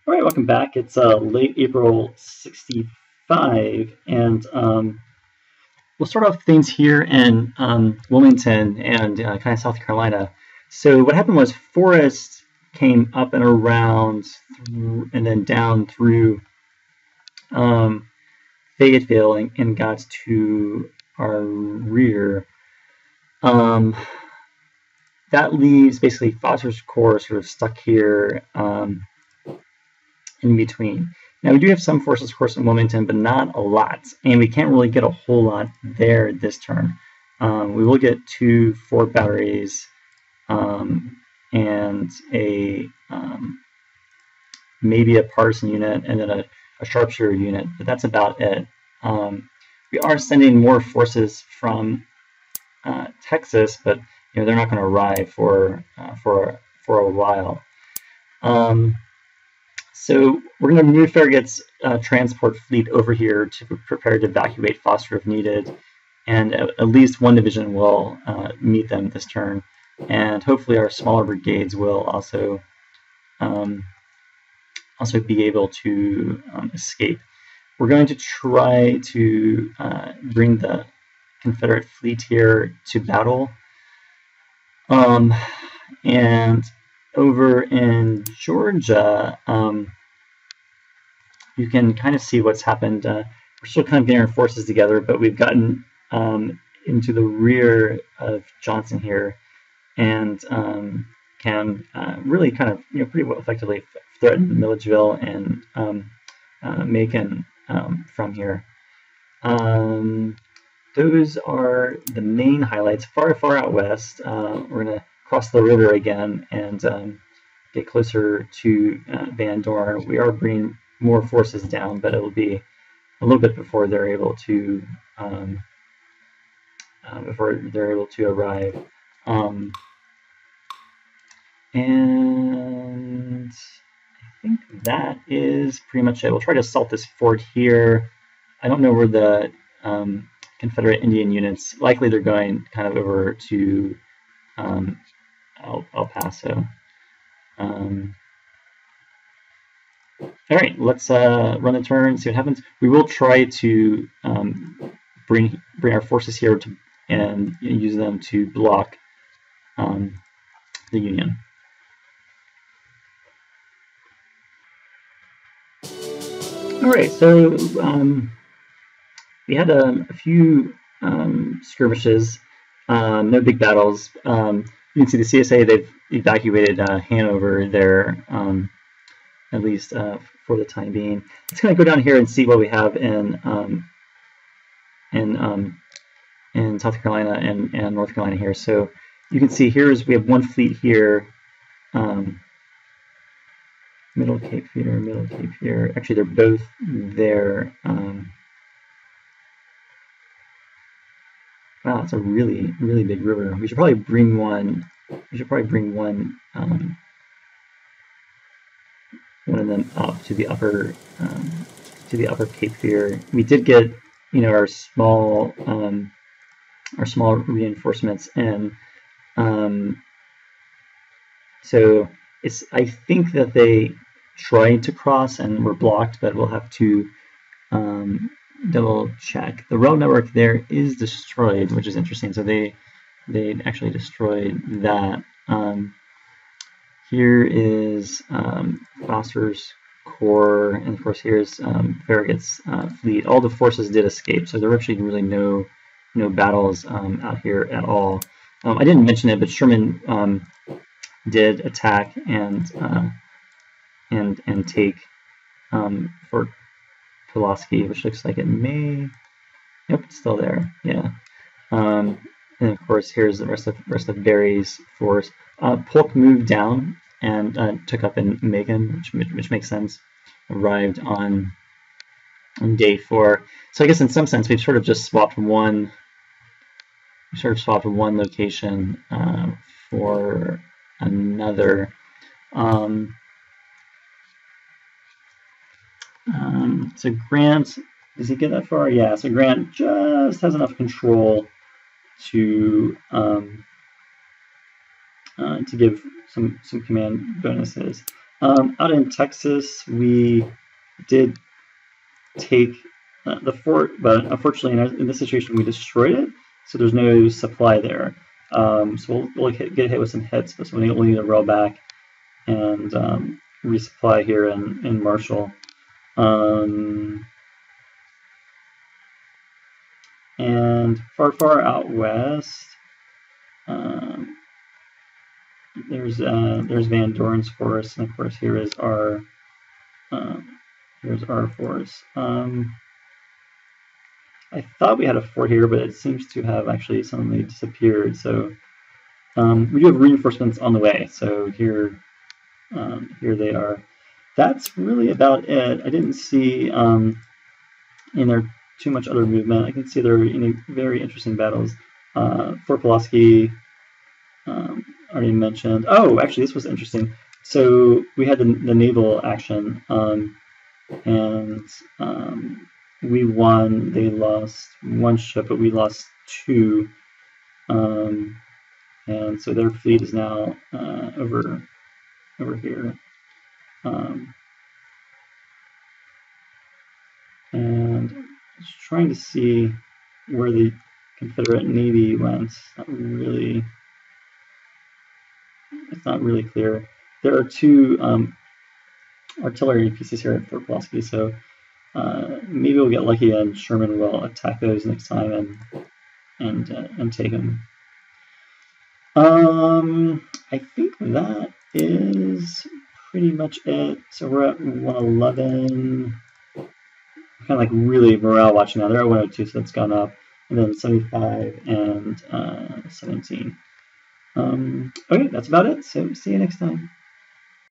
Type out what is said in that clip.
All right, welcome back. It's late April 65, and we'll start off things here in Wilmington and kind of South Carolina. So what happened was Forrest came up and around and then down through Fayetteville and got to our rear. That leaves basically Foster's Corps sort of stuck here in between. Now we do have some forces, of course, in Wilmington, but not a lot, and we can't really get a whole lot there this turn. We will get 2 fort batteries and a maybe a partisan unit and then a sharpshooter unit, but that's about it. We are sending more forces from Texas, but they're not going to arrive for a while. So we're going to move Farragut's transport fleet over here to prepare to evacuate Foster if needed, and at least one division will meet them this turn, and hopefully our smaller brigades will also be able to escape. We're going to try to bring the Confederate fleet here to battle, and over in Georgia, you can kind of see what's happened. We're still kind of getting our forces together, but we've gotten into the rear of Johnson here, and can really kind of pretty well effectively threaten Milledgeville and Macon from here. Those are the main highlights. Far out west, we're going to cross the river again and get closer to Van Dorn. We are bringing more forces down, but it will be a little bit before they're able to arrive. And I think that is pretty much it. We'll try to assault this fort here. I don't know where the Confederate Indian units, likely they're going kind of over to El Paso. All right, let's run the turn, see what happens. We will try to bring our forces here and use them to block the Union. All right, so we had a few skirmishes, no big battles. You can see the CSA, they've evacuated Hanover there, at least for the time being. Let's kind of go down here and see what we have in South Carolina and North Carolina here. So you can see we have one fleet here, Middle Cape here. Actually, they're both there. Wow, it's a really big river. We should probably bring one. One of them up to the upper Cape Fear. We did get our small reinforcements, and so I think that they tried to cross and were blocked, but we'll have to double check. The rail network there is destroyed, which is interesting. So they actually destroyed that. Here is Foster's Corps, and of course here's Farragut's fleet. All the forces did escape, so there were actually really no battles out here at all. I didn't mention it, but Sherman did attack and take Fort Pulaski, which looks like it may. Yep, it's still there. Yeah. And of course, here's the rest of Berry's force. Polk moved down and took up in Macon, which makes sense. Arrived on day 4. So I guess in some sense we've sort of just swapped one. We sort of swapped one location for another. So Grant, does he get that far? Yeah. So Grant just has enough control to give some command bonuses. Out in Texas, we did take the fort, but unfortunately in this situation we destroyed it, so there's no supply there. So we'll get hit with some hits, but so we'll need to roll back and resupply here in Marshall. And far out west, there's Van Doren's forest, and of course here's our forest. I thought we had a fort here, but it seems to have actually suddenly disappeared. So we do have reinforcements on the way. So here they are. That's really about it. I didn't see in there too much other movement. I can see there are very interesting battles. Fort Pulaski, already mentioned. Oh, actually, this was interesting. So we had the naval action, and we won. They lost one ship, but we lost two. And so their fleet is now over here. And I was trying to see where the Confederate Navy went. It's not really clear. There are two artillery pieces here at Fort Pulaski, so maybe we'll get lucky and Sherman will attack those next time and take them. I think that is pretty much it. So we're at 111. Kind of like really morale watching now. They're at 102, so that's gone up. And then 75 and 17. Okay, that's about it. So see you next time.